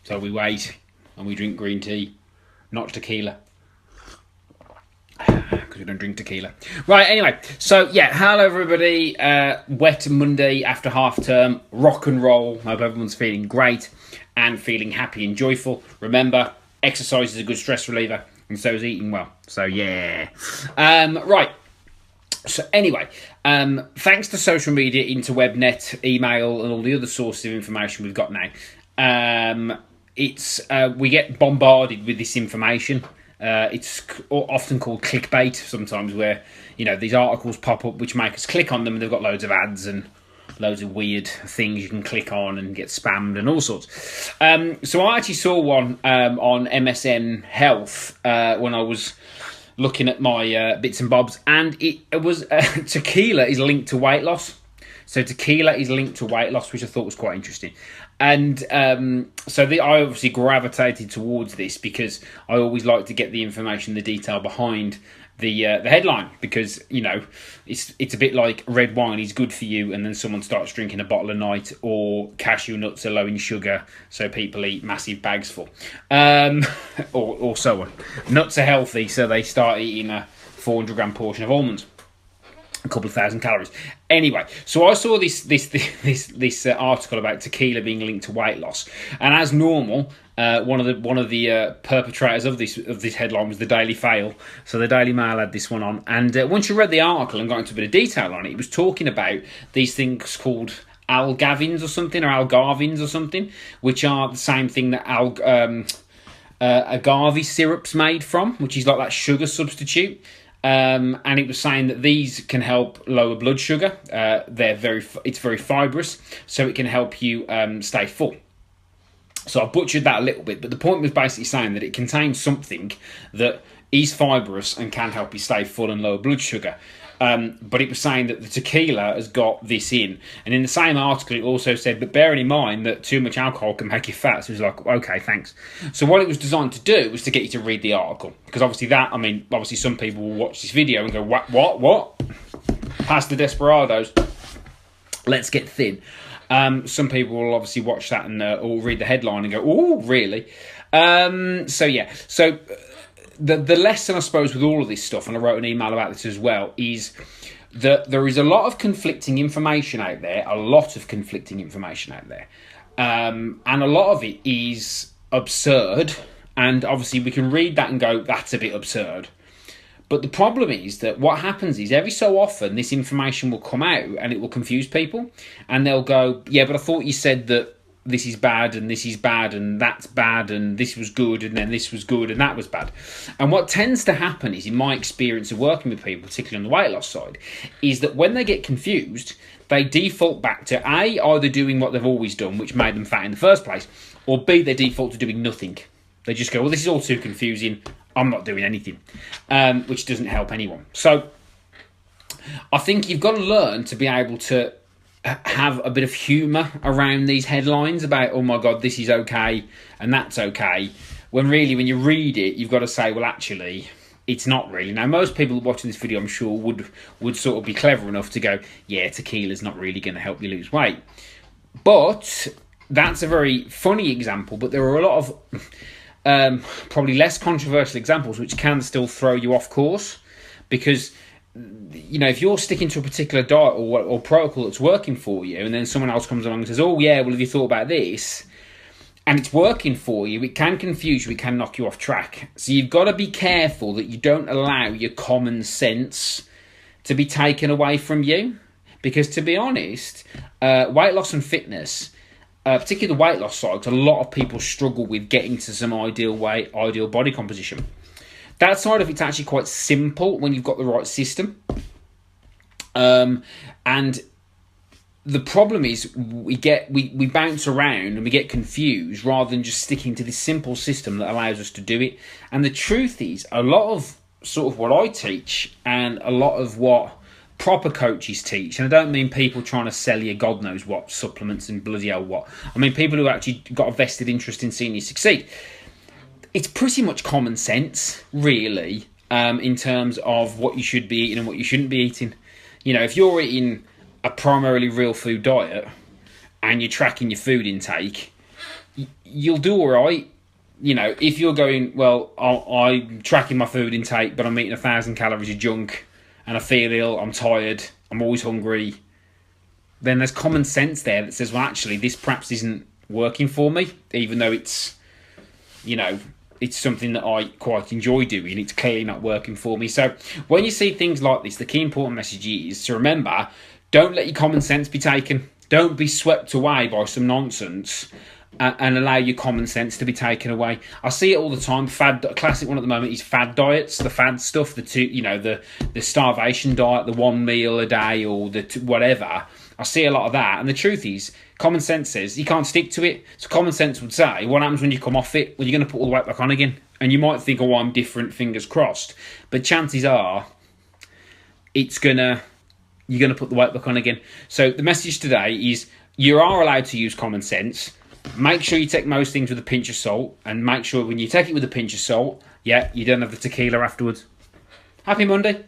So we wait and we drink green tea, not tequila. Because we don't drink tequila. Right, anyway. So, yeah, hello everybody. Wet Monday after half term. Rock and roll. Hope everyone's feeling great and feeling happy and joyful. Remember, exercise is a good stress reliever, and so is eating well. So, yeah. Right. So, anyway, thanks to social media, interwebnet, email, and all the other sources of information we've got now, we get bombarded with this information. It's often called clickbait sometimes, where these articles pop up which make us click on them, and they've got loads of ads and loads of weird things you can click on and get spammed and all sorts. So I actually saw one on MSN Health when I was looking at my bits and bobs, and it was tequila is linked to weight loss. So tequila is linked to weight loss, which I thought was quite interesting. And I obviously gravitated towards this because I always like to get the information, the detail behind the headline, because it's a bit like red wine is good for you, and then someone starts drinking a bottle a night, or cashew nuts are low in sugar, so people eat massive bags full, or so on. Nuts are healthy, so they start eating a 400-gram portion of almonds. A couple of thousand calories. Anyway, so I saw this article about tequila being linked to weight loss, and as normal, one of the perpetrators of this headline was the Daily Fail. So the Daily Mail had this one on, and once you read the article and got into a bit of detail on it, it was talking about these things called algavins or something, or algarvins or something, which are the same thing that agave syrup's made from, which is like that sugar substitute. And it was saying that these can help lower blood sugar. It's very fibrous, so it can help you stay full. So I butchered that a little bit, but the point was basically saying that it contains something that is fibrous and can help you stay full and lower blood sugar. But it was saying that the tequila has got this in. And in the same article, it also said, but bearing in mind that too much alcohol can make you fat. So it was like, okay, thanks. So what it was designed to do was to get you to read the article. Because obviously some people will watch this video and go, what? Past the desperados, let's get thin. Some people will obviously watch that and or read the headline and go, oh, really? The lesson, I suppose, with all of this stuff, and I wrote an email about this as well, is that there is a lot of conflicting information out there, and a lot of it is absurd, and obviously we can read that and go, that's a bit absurd. But the problem is that what happens is every so often this information will come out and it will confuse people, and they'll go, yeah, but I thought you said that this is bad and this is bad and that's bad and this was good and then this was good and that was bad. And what tends to happen is, in my experience of working with people, particularly on the weight loss side, is that when they get confused, they default back to A, either doing what they've always done, which made them fat in the first place, or B, they default to doing nothing. They just go, well, this is all too confusing, I'm not doing anything, which doesn't help anyone. So I think you've got to learn to be able to have a bit of humour around these headlines about, oh my God, this is okay and that's okay, when really, when you read it, you've got to say, well, actually, it's not really. Now, most people watching this video, I'm sure, would sort of be clever enough to go, yeah, tequila's not really going to help you lose weight. But that's a very funny example, but there are a lot of probably less controversial examples which can still throw you off course, because if you're sticking to a particular diet or protocol that's working for you, and then someone else comes along and says, oh yeah, well, have you thought about this? And it's working for you, it can confuse you, it can knock you off track. So you've got to be careful that you don't allow your common sense to be taken away from you. Because to be honest, weight loss and fitness, particularly the weight loss side, 'cause a lot of people struggle with getting to some ideal weight, ideal body composition. That side of it's actually quite simple when you've got the right system. And the problem is we bounce around and we get confused rather than just sticking to this simple system that allows us to do it. And the truth is, a lot of sort of what I teach and a lot of what proper coaches teach, and I don't mean people trying to sell you God knows what supplements and bloody hell what. I mean people who actually got a vested interest in seeing you succeed. It's pretty much common sense, really, in terms of what you should be eating and what you shouldn't be eating. If you're eating a primarily real food diet and you're tracking your food intake, you'll do all right. You know, if you're going, well, I'm tracking my food intake, but I'm eating 1,000 calories of junk, and I feel ill, I'm tired, I'm always hungry, then there's common sense there that says, well, actually, this perhaps isn't working for me, even though it's, you know, it's something that I quite enjoy doing. It's clearly not working for me. So when you see things like this, the key important message is to remember, don't let your common sense be taken. Don't be swept away by some nonsense and allow your common sense to be taken away. I see it all the time. A classic one at the moment is fad diets, the fad stuff, the starvation diet, the 1 meal a day or whatever. I see a lot of that. And the truth is, common sense says you can't stick to it. So common sense would say, what happens when you come off it? Well, you're going to put all the weight back on again. And you might think, oh, I'm different, fingers crossed. But chances are, you're going to put the weight back on again. So the message today is you are allowed to use common sense. Make sure you take most things with a pinch of salt. And make sure when you take it with a pinch of salt, you don't have the tequila afterwards. Happy Monday.